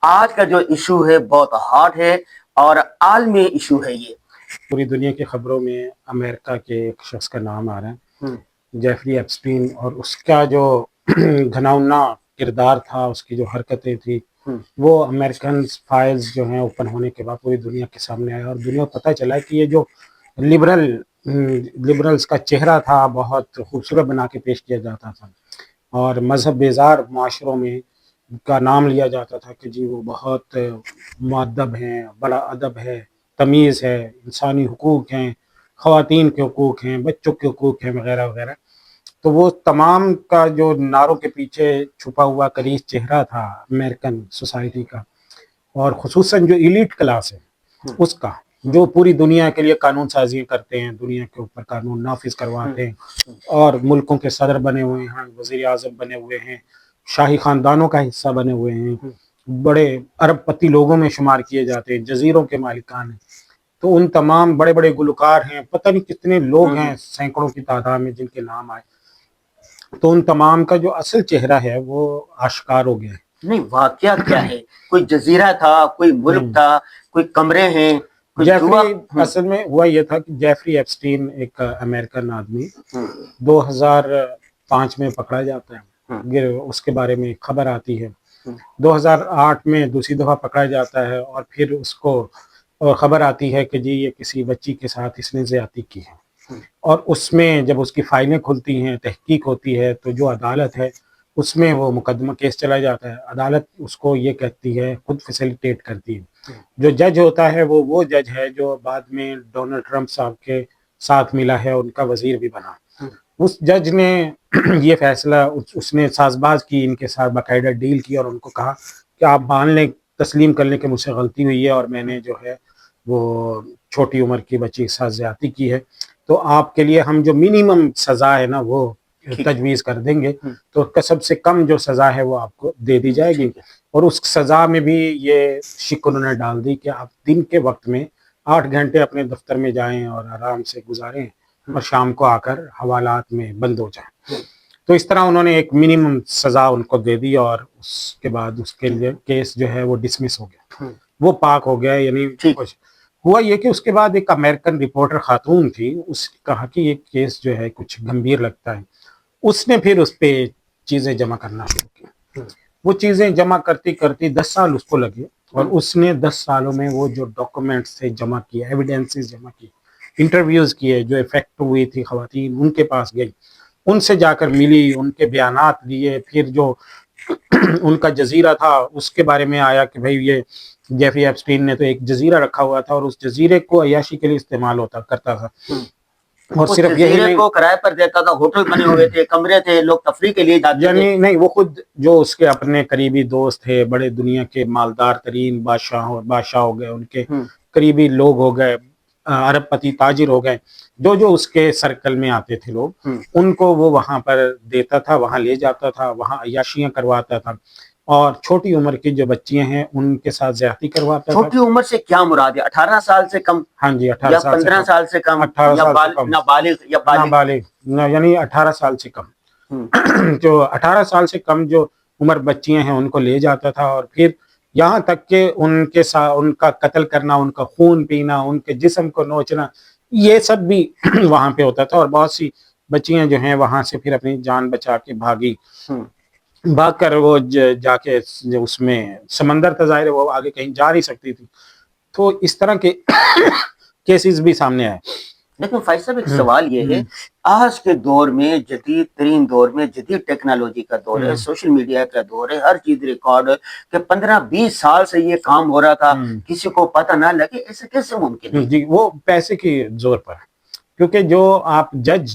آج کا جو ایشو ہے بہت ہاٹ ہے اور عالمی ایشو ہے یہ. پوری دنیا کی خبروں میں امریکہ کے ایک شخص کا نام آ رہا ہے، جیفری ایپسٹین، اور اس کا جو گھناؤنا کردار تھا، اس کی جو حرکتیں تھی، وہ امریکن فائلز جو ہیں اوپن ہونے کے بعد پوری دنیا کے سامنے آیا، اور دنیا کو پتہ چلا کہ یہ جو لبرلز کا چہرہ تھا بہت خوبصورت بنا کے پیش کیا جاتا تھا، اور مذہب بیزار معاشروں میں کا نام لیا جاتا تھا کہ جی وہ بہت مؤدب ہیں، بڑا ادب ہے، تمیز ہے، انسانی حقوق ہیں، خواتین کے حقوق ہیں، بچوں کے حقوق ہیں، وغیرہ وغیرہ. تو وہ تمام کا جو نعروں کے پیچھے چھپا ہوا کریز چہرہ تھا امریکن سوسائٹی کا، اور خصوصاً جو ایلیٹ کلاس ہے اس کا، جو پوری دنیا کے لیے قانون سازی کرتے ہیں، دنیا کے اوپر قانون نافذ کرواتے ہیں، اور ملکوں کے صدر بنے ہوئے ہیں، وزیر اعظم بنے ہوئے ہیں، شاہی خاندانوں کا حصہ بنے ہوئے ہیں، بڑے ارب پتی لوگوں میں شمار کیے جاتے ہیں، جزیروں کے مالکان ہیں. تو ان تمام بڑے بڑے گلوکار ہیں، پتہ نہیں کتنے لوگ ہیں سینکڑوں کی تعداد میں جن کے نام آئے، تو ان تمام کا جو اصل چہرہ ہے وہ آشکار ہو گیا ہے. نہیں، واقعہ کیا ہے؟ کوئی جزیرہ تھا، کوئی ملک تھا، کوئی کمرے ہیں، جیفری اصل میں ہوا یہ تھا کہ جیفری ایپسٹین ایک امریکن آدمی 2005 میں پکڑا جاتا ہے، اس کے بارے میں خبر آتی ہے. 2008 میں دوسری دفعہ پکڑا جاتا ہے، اور پھر اس کو خبر آتی ہے کہ جی یہ کسی بچی کے ساتھ اس نے زیادتی کی ہے. اور اس میں جب اس کی فائلیں کھلتی ہیں، تحقیق ہوتی ہے، تو جو عدالت ہے اس میں وہ مقدمہ کیس چلا جاتا ہے. عدالت اس کو یہ کہتی ہے، خود فیسیلیٹیٹ کرتی ہے. جو جج ہوتا ہے وہ جج ہے جو بعد میں ڈونلڈ ٹرمپ صاحب کے ساتھ ملا ہے، ان کا وزیر بھی بنا. اس جج نے یہ فیصلہ، اس نے ساز باز کی ان کے ساتھ، باقاعدہ ڈیل کی، اور ان کو کہا کہ آپ مان لیں، تسلیم کر لیں کہ مجھ سے غلطی ہوئی ہے، اور میں نے جو ہے وہ چھوٹی عمر کی بچی کے ساتھ زیادتی کی ہے، تو آپ کے لیے ہم جو منیمم سزا ہے نا وہ تجویز کر دیں گے. تو سب سے کم جو سزا ہے وہ آپ کو دے دی جائے گی. اور اس سزا میں بھی یہ شک انہوں نے ڈال دی کہ آپ دن کے وقت میں 8 گھنٹے اپنے دفتر میں جائیں اور آرام سے گزاریں، اور شام کو آ کر حوالات میں بند ہو جائیں. تو اس طرح انہوں نے ایک منیمم سزا ان کو دے دی، اور اس کے بعد اس کے لیے کیس جو ہے وہ ڈسمس ہو گیا، وہ پاک ہو گیا. یعنی ہوا یہ کہ اس کے بعد ایک امریکن رپورٹر خاتون تھی، اس نے کہا کہ یہ کیس جو ہے کچھ گمبھیر لگتا ہے. اس نے پھر اس پہ چیزیں جمع کرنا شروع کی. وہ چیزیں جمع کرتی کرتی 10 سال اس کو لگے، اور اس نے 10 سالوں میں وہ جو ڈاکومنٹس تھے جمع کیے، ایویڈنسز جمع کی، انٹرویوز کیے، جو افیکٹ ہوئی تھی خواتین ان کے پاس گئی، ان سے جا کر ملی، ان کے بیانات لیے. پھر جو ان کا جزیرہ تھا اس کے بارے میں آیا کہ بھئی یہ جیفری ایپسٹین نے تو ایک جزیرہ رکھا ہوا تھا، اور اس جزیرے کو عیاشی کے لیے استعمال کرتا تھا. اور صرف یہی نہیں، کو کرائے پر دیتا تھا، ہوٹل بنے ہوئے تھے، کمرے تھے، لوگ تفریح کے لیے جاتے یعنی تھے. نہیں، وہ خود جو اس کے اپنے قریبی دوست تھے، بڑے دنیا کے مالدار ترین بادشاہ ہو گئے، ان کے قریبی لوگ ہو گئے، ارب پتی تاجر ہو گئے، جو اس کے سرکل میں آتے تھے لوگ، ان کو وہ وہاں پر دیتا تھا، وہاں لے جاتا تھا، وہاں عیاشیاں کرواتا تھا. اور چھوٹی عمر کی جو بچیاں ہیں ان کے ساتھ زیادتی کرواتا تھا. چھوٹی عمر سے کیا مراد ہے؟ 18 سال سے کم؟ ہاں جی، 18 یا سال سے 15 کم، سال سے کم، 18 یا سال سے کم، نابالغ یا بالغ؟ نابالغ، یعنی 18 سال سے کم. جو 18 سال سے کم جو عمر بچیاں ہیں ان کو لے جاتا تھا، اور پھر یہاں تک کہ ان کے ساتھ ان کا قتل کرنا، ان کا خون پینا، ان کے جسم کو نوچنا، یہ سب بھی وہاں پہ ہوتا تھا. اور بہت سی بچیاں جو ہیں وہاں سے پھر اپنی جان بچا کے بھاگ کر وہ جا کے اس میں سمندر تھا، ظاہر ہے وہ آگے کہیں جا نہیں سکتی تھی. تو اس طرح کے کیسز بھی سامنے آئے. لیکن فیصل صاحب ایک سوال یہ ہے، آج کے دور میں، جدید ترین دور میں، جدید ٹیکنالوجی کا دور ہے، سوشل میڈیا کا دور ہے، ہر چیز ریکارڈ ہے، کہ 15-20 سال سے یہ کام ہو رہا تھا، کسی کو پتہ نہ لگے، ایسے کیسے ممکن ہے؟ جی، وہ پیسے کی زور پر، کیونکہ جو آپ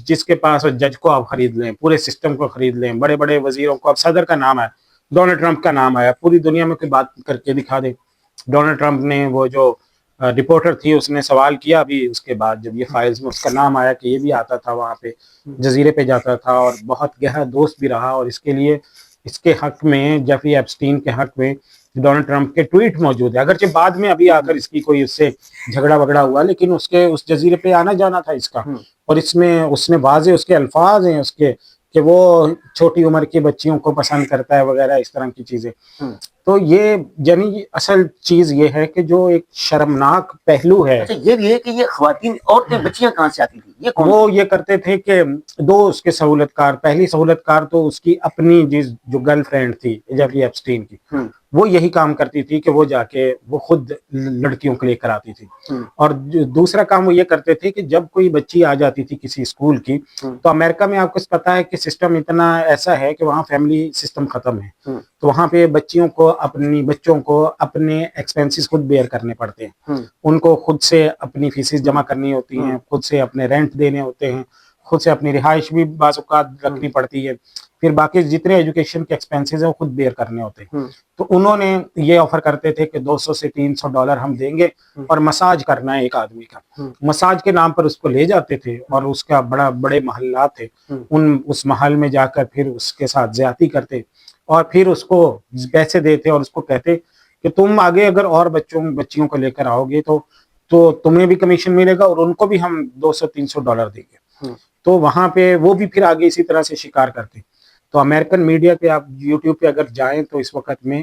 جس کے پاس جج کو آپ خرید لیں، پورے سسٹم کو خرید لیں، بڑے بڑے وزیروں کو، اب صدر کا نام آیا، ڈونلڈ ٹرمپ کا نام آیا، پوری دنیا میں کوئی بات کر کے دکھا دے. ڈونلڈ ٹرمپ نے وہ جو رپورٹر تھی اس نے سوال کیا ابھی اس کے بعد، جب یہ فائلز میں اس کا نام آیا کہ یہ بھی آتا تھا وہاں پہ، جزیرے پہ جاتا تھا، اور بہت گہرا دوست بھی رہا. اور اس کے لیے، اس کے حق میں، جیفری ایپسٹین کے حق میں ڈونلڈ ٹرمپ کے ٹویٹ موجود ہے. اگرچہ بعد میں ابھی آ کر اس کی کوئی اس سے جھگڑا وگڑا ہوا، لیکن اس جزیرے پہ آنا جانا تھا اس کا. اور اس میں اس نے واضح اس کے الفاظ ہیں اس کے کہ وہ چھوٹی عمر کی بچیوں کو پسند کرتا ہے وغیرہ اس طرح کی چیزیں. تو یہ یعنی اصل چیز یہ ہے کہ جو ایک شرمناک پہلو ہے اچھا یہ بھی ہے کہ یہ خواتین عورتیں بچیاں کہاں سے آتی تھی؟ یہ کون وہ یہ کرتے تھے کہ دو اس کے سہولت کار، پہلی سہولت کار تو اس کی اپنی جو گرل فرینڈ تھی جیفری ایپسٹین کی، وہ یہی کام کرتی تھی کہ وہ جا کے وہ خود لڑکیوں کو لے کر آتی تھی. اور دوسرا کام وہ یہ کرتے تھے کہ جب کوئی بچی آ جاتی تھی کسی اسکول کی، تو امریکہ میں آپ کو پتا ہے کہ سسٹم اتنا ایسا ہے کہ وہاں فیملی سسٹم ختم ہے، تو وہاں پہ بچوں کو اپنے ایکسپینسز خود بیئر کرنے پڑتے ہیں. ان کو خود سے اپنی فیسز جمع کرنی ہوتی ہیں، خود سے اپنے رینٹ دینے ہوتے ہیں، خود سے اپنی رہائش بھی بعض اوقات رکھنی پڑتی ہے، پھر باقی جتنے ایجوکیشن کے ایکسپینسز ہیں وہ خود بیئر کرنے ہوتے ہیں. تو انہوں نے یہ آفر کرتے تھے کہ $200 سے $300 ہم دیں گے اور مساج کرنا ہے ایک آدمی کا. مساج کے نام پر اس کو لے جاتے تھے اور اس کا بڑے محلات تھے، اس محل میں جا کر پھر اس کے ساتھ زیادتی کرتے اور پھر اس کو پیسے دیتے اور اس کو کہتے کہ تم آگے اگر اور بچیوں کو لے کر آؤ گے تو تمہیں بھی کمیشن ملے گا اور ان کو بھی ہم $200-300 دیں گے. تو وہاں پہ وہ بھی پھر آگے اسی طرح سے شکار کرتے. تو امریکن میڈیا پہ آپ یوٹیوب پہ اگر جائیں تو اس وقت میں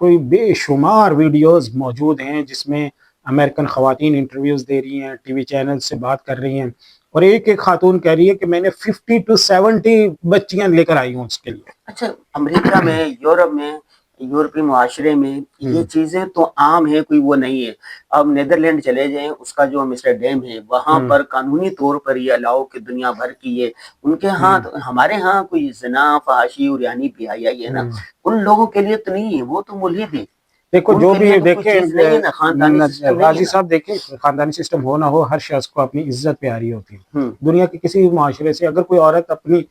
کوئی بے شمار ویڈیوز موجود ہیں جس میں امریکن خواتین انٹرویوز دے رہی ہیں، ٹی وی چینل سے بات کر رہی ہیں، اور ایک خاتون کہہ رہی ہے کہ میں نے 50 to 70 بچیاں لے کر آئی ہوں اس کے لیے. اچھا امریکہ میں، یورپ میں، یورپی معاشرے میں یہ چیزیں تو عام ہیں، کوئی وہ نہیں ہے. اب نیدرلینڈ چلے جائیں، اس کا جو امسٹرڈیم ہے وہاں پر قانونی طور پر یہ الاؤ کہ دنیا بھر کی یہ ان کے ہاں. ہمارے ہاں کوئی زنا، فحاشی اور یعنی بیائی ہے نا، ان لوگوں کے لیے تو نہیں ہے، وہ تو ملحد ہیں. دیکھو جو بھی دیکھیں غازی صاحب، صاحب، دیکھیں خاندانی سسٹم ہو نہ ہو، ہر شخص کو اپنی عزت پیاری ہوتی ہے. دنیا کے کسی بھی معاشرے سے اگر کوئی عورت اپنی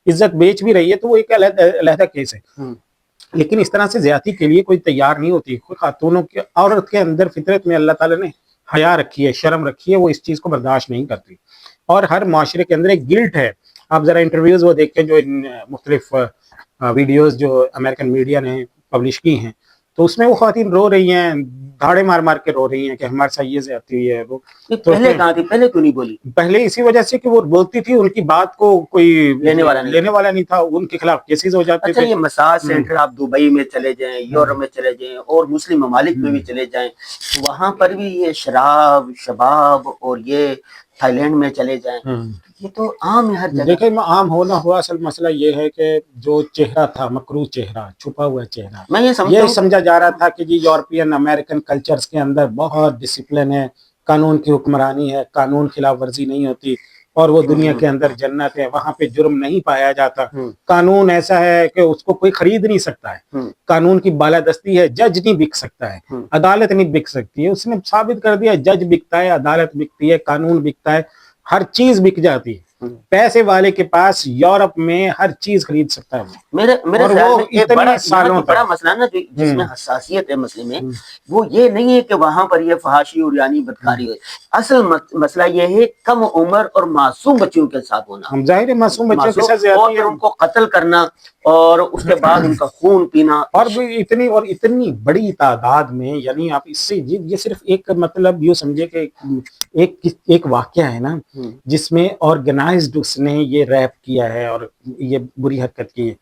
عزت بیچ بھی رہی ہے تو وہ ایک علیحدہ کیس ہے، لیکن اس طرح سے زیادتی کے لیے کوئی تیار نہیں ہوتی. خاتونوں کے، عورت کے اندر فطرت میں اللہ تعالیٰ نے حیا رکھی ہے، شرم رکھی ہے، وہ اس چیز کو برداشت نہیں کرتی. اور ہر معاشرے کے اندر ایک گلٹ ہے. آپ ذرا انٹرویوز وہ دیکھیں جو مختلف ویڈیوز جو امریکن میڈیا نے پبلش کی ہیں، تو اس میں وہ خواتین رو رہی ہیں، دھاڑے مار مار کے رو رہی ہیں کہ ہمارے ساتھ یہ زیادتی ہوئی ہے. وہ پہلے کہاں تھی؟ پہلے کیوں نہیں بولی؟ پہلے اسی وجہ سے کہ وہ بولتی تھی، ان کی بات کو کوئی لینے والا نہیں تھا، ان کے خلاف کیسز ہو جاتے تھے. اچھا یہ مساج سینٹر آپ دبئی میں چلے جائیں، یورپ میں چلے جائیں اور مسلم ممالک میں بھی چلے جائیں، وہاں پر بھی یہ شباب اور یہ تھائی لینڈ میں چلے جائیں، یہ تو عام ہے ہر جگہ. دیکھیں عام ہونا ہوا، اصل مسئلہ یہ ہے کہ جو چہرہ تھا، مکروہ چہرہ، چھپا ہوا چہرہ، میں یہ سمجھا جا رہا تھا کہ جی یورپین امریکن کلچرز کے اندر بہت ڈسپلن ہے، قانون کی حکمرانی ہے، قانون خلاف ورزی نہیں ہوتی، اور وہ دنیا کے اندر جنت ہے، وہاں پہ جرم نہیں پایا جاتا. قانون ایسا ہے کہ اس کو کوئی خرید نہیں سکتا ہے، قانون کی بالادستی ہے، جج نہیں بک سکتا ہے، عدالت نہیں بک سکتی ہے. اس نے ثابت کر دیا جج بکتا ہے، عدالت بکتی ہے، قانون بکتا ہے، ہر چیز بک جاتی ہے. پیسے والے کے پاس یورپ میں ہر چیز خرید سکتا ہے. میرے خیال میں ایک بڑا مسئلہ نا جس میں حساسیت ہے مسئلے میں، وہ یہ نہیں ہے کہ وہاں پر یہ فحاشی اور یعنی بدکاری ہے. اصل مسئلہ یہ ہے کم عمر اور معصوم بچیوں کے ساتھ ہونا، ظاہر ہے معصوم بچوں کے ساتھ اور ان کو قتل کرنا اور اس کے بعد ان کا خون پینا. اور اتنی بڑی تعداد میں، یعنی آپ اس سے یہ صرف ایک مطلب یوں سمجھے کہ ایک واقعہ ہے نا جس میں آرگنائزڈ اس نے یہ ریپ کیا ہے اور یہ بری حرکت کی ہے.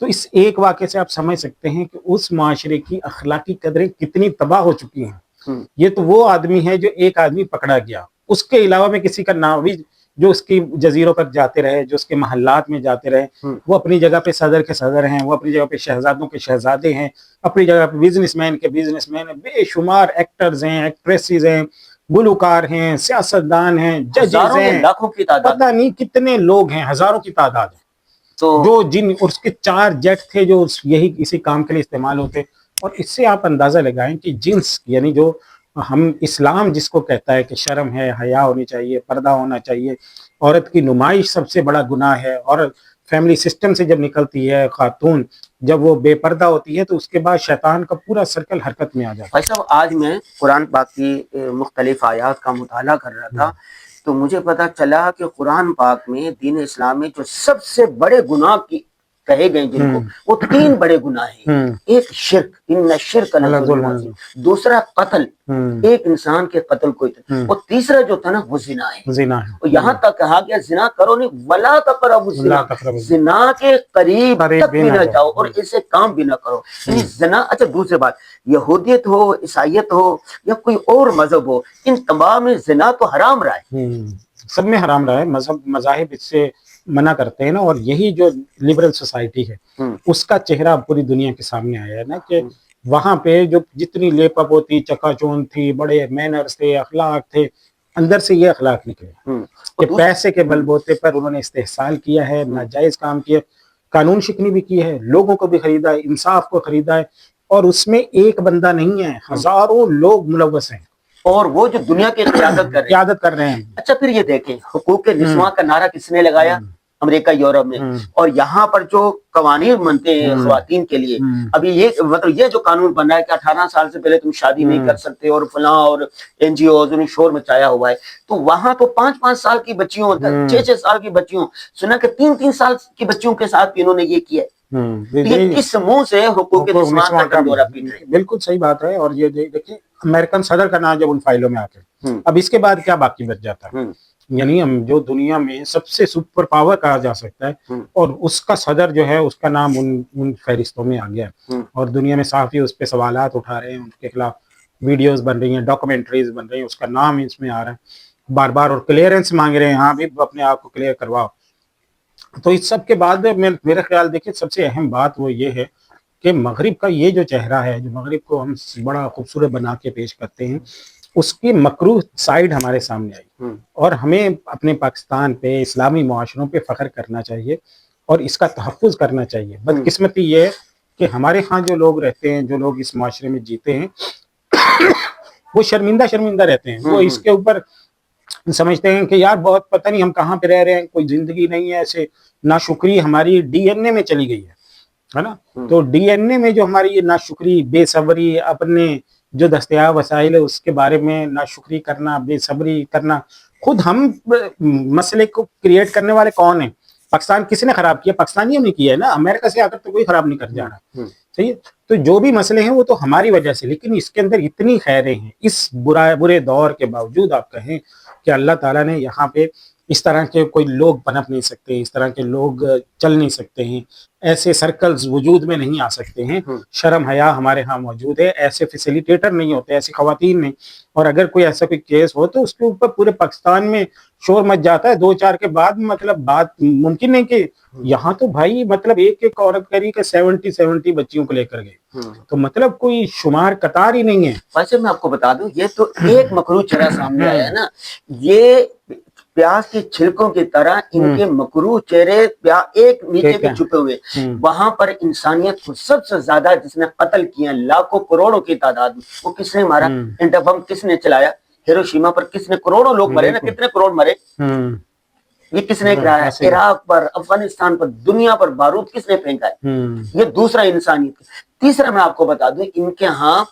تو اس ایک واقعے سے آپ سمجھ سکتے ہیں کہ اس معاشرے کی اخلاقی قدریں کتنی تباہ ہو چکی ہیں. یہ تو وہ آدمی ہے جو ایک آدمی پکڑا گیا، اس کے علاوہ میں کسی کا نام بھی جو اس کی جزیروں پر جاتے رہے، جو اس کے محلات میں جاتے رہے، وہ اپنی جگہ پہ صدر کے صدر ہیں، وہ اپنی جگہ پہ شہزادوں کے شہزادے ہیں، اپنی جگہ پہ بزنس مین کے بزنس مین ہیں، بے شمار ایکٹرز ہیں، ایکٹریسز ہیں، گلوکار ہیں، سیاستدان ہیں، ججز ہیں، لاکھوں کی تعداد، پتہ نہیں کتنے لوگ ہیں، ہزاروں کی تعداد ہے جو اس کے 4 جیٹ تھے جو اسی کام کے لیے استعمال ہوتے. اور اس سے آپ اندازہ لگائیں کہ جنس، یعنی جو ہم اسلام جس کو کہتا ہے کہ شرم ہے، حیا ہونی چاہیے، پردہ ہونا چاہیے، عورت کی نمائش سب سے بڑا گناہ ہے، اور فیملی سسٹم سے جب نکلتی ہے خاتون، جب وہ بے پردہ ہوتی ہے تو اس کے بعد شیطان کا پورا سرکل حرکت میں آ جاتا ہے. بھائی صاحب آج میں قرآن پاک کی مختلف آیات کا مطالعہ کر رہا تھا تو مجھے پتا چلا کہ قرآن پاک میں دین اسلام میں جو سب سے بڑے گناہ کی کہے گئے جن کو, وہ 3 بڑے گناہ ہیں. ایک شرک, ان شرک لظلم عظیم, دوسرا قتل, ایک انسان کے قتل کو, اور تیسرا جو تھا نا وہ زنا ہے. زنا ہے. اور یہاں تک کہا گیا زنا کرو نہیں, ولا تقربوا الزنا, زنا کے قریب تک بھی نہ جاؤ اور اسے کام بھی نہ کرو. یعنی زنا. اچھا دوسری بات, یہودیت ہو, عیسائیت ہو یا کوئی اور مذہب ہو, ان تمام میں زنا تو حرام رہا ہے, سب میں حرام رہا ہے. مذاہب اس سے منع کرتے ہیں نا, اور یہی جو لبرل سوسائٹی ہے اس کا چہرہ پوری دنیا کے سامنے آیا ہے نا, کہ وہاں پہ جو جتنی لیپ اپ ہوتی, چکا چون تھی, بڑے مینرز تھے, اخلاق تھے, اندر سے یہ اخلاق نکلے کہ پیسے کے بل بوتے پر انہوں نے استحصال کیا ہے, ناجائز کام کیا, قانون شکنی بھی کی ہے, لوگوں کو بھی خریدا ہے, انصاف کو خریدا ہے, اور اس میں ایک بندہ نہیں ہے, ہزاروں لوگ ملوث ہیں اور وہ جو دنیا کی قیادت کر رہے ہیں. اچھا پھر یہ دیکھیں, حقوق نسواں کا نعرہ کس نے لگایا؟ امریکہ, یورپ میں. اور یہاں پر جو قوانین بنتے ہیں خواتین کے لیے, ابھی یہ مطلب یہ جو قانون بن رہا ہے کہ 18 سال سے پہلے تم شادی نہیں کر سکتے, اور فلاں اور NGOز نے شور مچایا ہوا ہے, تو وہاں تو 5-5 سال کی بچیوں, 6-6 سال کی بچیوں, سنا کہ 3-3 سال کی بچیوں کے ساتھ انہوں نے یہ کیا ہے. یہ کس منہ سے حقوق نسواں کا ڈنڈورا پیٹ رہے ہیں؟ بالکل صحیح بات ہے. اور یہ دیکھیں امریکن صدر کا نام جب ان فائلوں میں آتے, اب اس کے بعد کیا باقی بچ جاتا ہے؟ یعنی ہم جو دنیا میں سب سے سپر پاور کہا جا سکتا ہے, اور اس کا صدر جو ہے اس کا نام ان فہرستوں میں آ گیا ہے, اور دنیا میں صحافی اس پہ سوالات اٹھا رہے ہیں, ان کے خلاف ویڈیوز بن رہی ہیں, ڈاکومنٹریز بن رہی ہیں, اس کا نام اس میں آ رہا ہے بار بار, اور کلیئرنس مانگ رہے ہیں, ہاں بھی اپنے آپ کو کلیئر کرواؤ. تو اس سب کے بعد میرے خیال دیکھیں سب سے اہم بات وہ یہ ہے کہ مغرب کا یہ جو چہرہ ہے, جو مغرب کو ہم بڑا خوبصورت بنا کے پیش کرتے ہیں, اس کی مکروہ سائیڈ ہمارے سامنے آئی, اور ہمیں اپنے پاکستان پہ, اسلامی معاشروں پہ فخر کرنا چاہیے اور اس کا تحفظ کرنا چاہیے. بدقسمتی یہ ہے کہ ہمارے ہاں جو لوگ رہتے ہیں, جو لوگ اس معاشرے میں جیتے ہیں, وہ شرمندہ رہتے ہیں. وہ اس کے اوپر سمجھتے ہیں کہ یار بہت پتہ نہیں ہم کہاں پہ رہ رہے ہیں, کوئی زندگی نہیں ہے. ایسے ناشکری ہماری DNA میں چلی گئی ہے نا. تو DNA میں جو ہماری یہ ناشکری, بے صبری, اپنے جو دستیاب وسائل ہے اس کے بارے میں ناشکری کرنا, بے صبری کرنا, خود ہم مسئلے کو کریٹ کرنے والے کون ہیں؟ پاکستان کس نے خراب کیا؟ پاکستانیوں نے کیا ہے نا, امریکہ سے آ کر تو کوئی خراب نہیں کر جا رہا. صحیح ہے. تو جو بھی مسئلے ہیں وہ تو ہماری وجہ سے, لیکن اس کے اندر اتنی خیریں ہیں. اس برے دور کے باوجود آپ کہیں کہ اللہ تعالیٰ نے یہاں پہ اس طرح کے کوئی لوگ پنپ نہیں سکتے, اس طرح کے لوگ چل نہیں سکتے ہیں, ایسے سرکلز وجود میں نہیں آ سکتے ہیں. شرم حیا ہمارے ہاں موجود ہے, ایسے فیسیلیٹیٹر نہیں ہوتے, ایسی خواتین نہیں. اور اگر کوئی ایسا کوئی کیس ہو تو اس کے اوپر پورے پاکستان میں شور مچ جاتا ہے 2-4 کے بعد. مطلب بات ممکن نہیں کہ یہاں تو بھائی مطلب ایک عورت کری کہ 70 بچیوں کو لے کر گئے, تو مطلب کوئی شمار قطار ہی نہیں ہے. ویسے میں آپ کو بتا دوں, یہ تو ایک مکروہ چہرہ سامنے آیا ہے نا, یہ پیاز کے چھلکوں کی طرح ان کے مکروہ چہرے ایک نیچے کے چھپے ہوئے. وہاں پر انسانیت کو سب سے زیادہ جس نے قتل کیا, لاکھوں کروڑوں کی تعداد میں, وہ کس نے مارا؟ اینٹم بم کس نے چلایا؟ ہیروشیما پر کس نے کروڑوں لوگ مرے نا, کتنے کروڑ مرے, یہ کس نے کرایا؟ عراق پر, افغانستان پر, دنیا پر بارود کس نے پھینکا ہے؟ یہ دوسرا انسانیت. تیسرا میں آپ کو بتا دوں, ان کے ہاں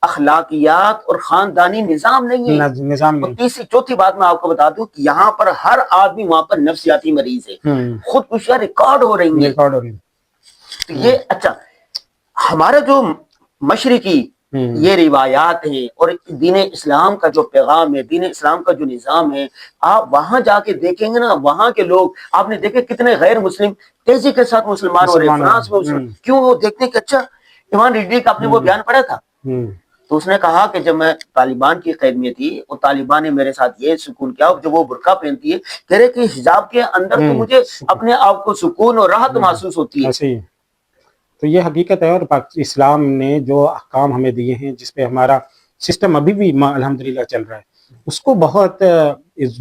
اخلاقیات اور خاندانی نظام نہیں ہے. تیسری چوتھی بات میں آپ کو بتا دوں کہ یہاں پر ہر آدمی وہاں پر نفسیاتی مریض ہے, خودکشیاں ریکارڈ ہو رہی ہیں. تو یہ اچھا ہمارا جو مشرقی یہ روایات ہیں اور دین اسلام کا جو پیغام ہے, دین اسلام کا جو نظام ہے, آپ وہاں جا کے دیکھیں گے نا, وہاں کے لوگ آپ نے دیکھے کتنے غیر مسلم تیزی کے ساتھ مسلمان ہو رہے ہیں. فرانس میں کیوں؟ وہ دیکھتے ہیں کہ اچھا ایمان ریڈی کا آپ نے وہ بیان پڑھا تھا, تو اس نے کہا کہ جب میں طالبان کی قید میں تھی اور طالبان نے میرے ساتھ یہ سکون کیا, جب وہ برقع پہنتی ہے کہہ رہے کہ حجاب کے اندر تو مجھے اپنے آپ کو سکون اور راحت محسوس ہوتی ہے. تو یہ حقیقت ہے. اور اسلام نے جو احکام ہمیں دیے ہیں, جس پہ ہمارا سسٹم ابھی بھی الحمدللہ چل رہا ہے, اس کو بہت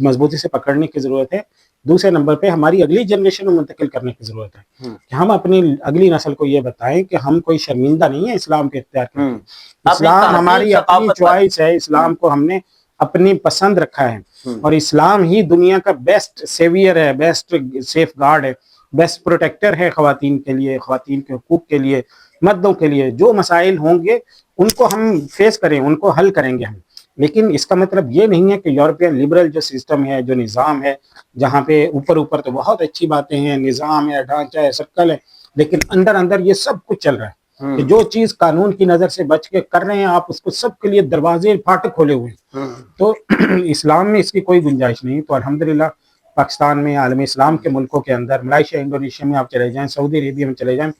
مضبوطی سے پکڑنے کی ضرورت ہے. دوسرے نمبر پہ ہماری اگلی جنریشن میں منتقل کرنے کی ضرورت ہے کہ ہم اپنی اگلی نسل کو یہ بتائیں کہ ہم کوئی شرمندہ نہیں ہے اسلام کے اختیار کرتے ہیں. اسلام ہماری اپنی چوائس ہے, اسلام کو ہم نے اپنی پسند رکھا ہے, اور اسلام ہی دنیا کا بیسٹ سیویئر ہے, بیسٹ سیف گارڈ ہے, بیسٹ پروٹیکٹر ہے خواتین کے لیے, خواتین کے حقوق کے لیے, مردوں کے لیے. جو مسائل ہوں گے ان کو ہم فیس کریں, ان کو حل کریں گے ہم. لیکن اس کا مطلب یہ نہیں ہے کہ یورپین لبرل جو سسٹم ہے, جو نظام ہے, جہاں پہ اوپر تو بہت اچھی باتیں ہیں, نظام ہے, ڈھانچہ ہے, شکل ہے, لیکن اندر اندر یہ سب کچھ چل رہا ہے کہ جو چیز قانون کی نظر سے بچ کے کر رہے ہیں آپ اس کو سب کے لیے دروازے پھاٹک کھولے ہوئے ہیں. تو اسلام میں اس کی کوئی گنجائش نہیں. تو الحمدللہ پاکستان میں، عالم اسلام کے ملکوں کے اندر، ملائیشیا، انڈونیشیا میں آپ چلے جائیں، سعودی عربیہ میں چلے جائیں،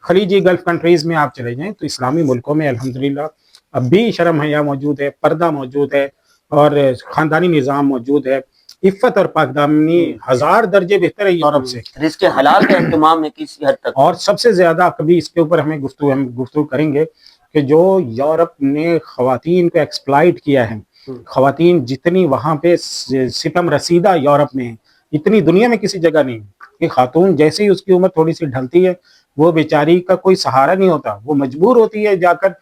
خلیجی گلف کنٹریز میں آپ چلے جائیں، تو اسلامی ملکوں میں الحمدللہ اب بھی شرم حیا موجود ہے، پردہ موجود ہے، اور خاندانی نظام موجود ہے. عفت اور پاکدامنی 1000 درجے بہتر ہے یورپ سے. رزق حلال کا اہتمام ہے کسی حد تک. اور سب سے زیادہ کبھی اس کے اوپر ہم گفتگو کریں گے کہ جو یورپ نے خواتین کو ایکسپلائٹ کیا ہے، خواتین جتنی وہاں پہ ستم رسیدہ یورپ میں ہیں، اتنی دنیا میں کسی جگہ نہیں. کہ خاتون جیسے ہی اس کی عمر تھوڑی سی ڈھلتی ہے، وہ بیچاری کا کوئی سہارا نہیں ہوتا، وہ مجبور ہوتی ہے جا کر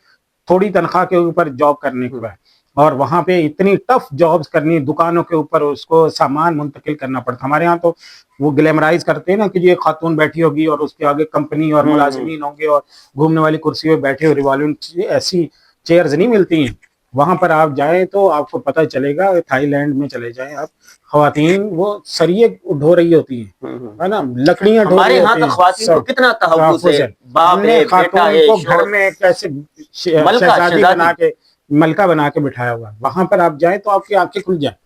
تھوڑی تنخواہ کے اوپر جاب کرنے کے بعد، اور وہاں پہ اتنی ٹف جابز کرنی، دکانوں کے اوپر اس کو سامان منتقل کرنا پڑتا. ہمارے ہاں تو وہ گلیمرائز کرتے ہیں نا کہ یہ خاتون بیٹھی ہوگی اور اس کے آگے کمپنی اور ملازمین ہوں گے اور گھومنے والی کرسی پہ بیٹھے ہوئے ریوالونٹ، ایسی چیئرز نہیں ملتی ہیں. وہاں پر آپ جائیں تو آپ کو پتہ چلے گا. تھائی لینڈ میں چلے جائیں آپ، خواتین وہ سریے ڈھو رہی ہوتی ہیں، ہے نا، لکڑیاں ڈھو ہمارے رہی ہاں ہوتی تو ہیں. خواتین کو کتنا تحفظ ہے، باپ ہم نے ہے، بیٹا خاتون ہے، کو گھر میں کیسے شہزادی بنا شہزادی. کے، ملکہ بنا کے بٹھایا ہوا. وہاں پر آپ جائیں تو آپ کی آنکھیں کھل جائیں.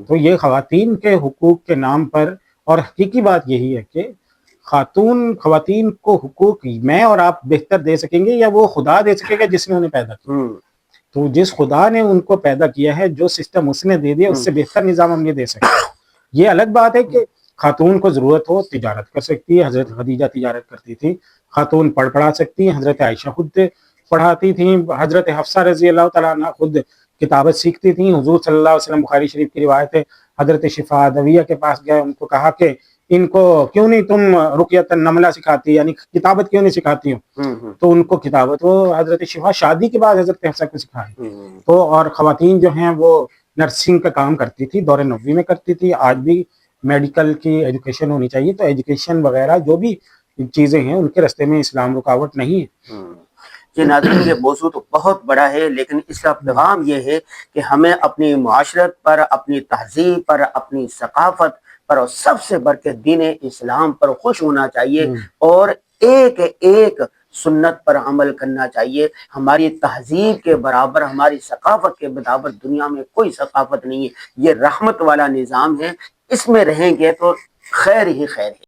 تو یہ خواتین کے حقوق کے نام پر، اور حقیقی بات یہی ہے کہ خواتین کو حقوق میں اور آپ بہتر دے سکیں گے یا وہ خدا دے سکے گا جس نے انہیں پیدا کیا. تو جس خدا نے ان کو پیدا کیا ہے، جو سسٹم اس نے دے دیا، اس سے بہتر نظام ہم نہیں دے سکتے. یہ الگ بات ہے کہ خاتون کو ضرورت ہو تجارت کر سکتی ہے. حضرت خدیجہ تجارت کرتی تھی، خاتون پڑھا سکتی ہیں. حضرت عائشہ خود پڑھاتی تھیں. حضرت حفصہ رضی اللہ تعالیٰ عنہ خود کتابت سیکھتی تھیں. حضور صلی اللہ علیہ وسلم، بخاری شریف کی روایت ہے، حضرت شفا ادویہ کے پاس گئے، ان کو کہا کہ ان کو کیوں نہیں تم رقیۃ النملہ سکھاتی، یعنی کتابت کیوں نہیں سکھاتی ہو؟ تو ان کو کتابت وہ حضرت شفا شادی کے بعد حضرت حفصہ کو سکھائی. تو اور خواتین جو ہیں وہ نرسنگ کا کام کرتی تھی، دور نبوی میں کرتی تھی. آج بھی میڈیکل کی ایجوکیشن ہونی چاہیے. تو ایجوکیشن وغیرہ جو بھی چیزیں ہیں ان کے راستے میں اسلام رکاوٹ نہیں ہے. یہ ناظرین، یہ موضوع تو بہت بڑا ہے، لیکن اس کا پیغام یہ ہے کہ ہمیں اپنی معاشرت پر، اپنی تہذیب پر، اپنی ثقافت پر، اور سب سے بڑھ کے دین اسلام پر خوش ہونا چاہیے، اور ایک ایک سنت پر عمل کرنا چاہیے. ہماری تہذیب کے برابر، ہماری ثقافت کے برابر دنیا میں کوئی ثقافت نہیں ہے. یہ رحمت والا نظام ہے، اس میں رہیں گے تو خیر ہی خیر ہے.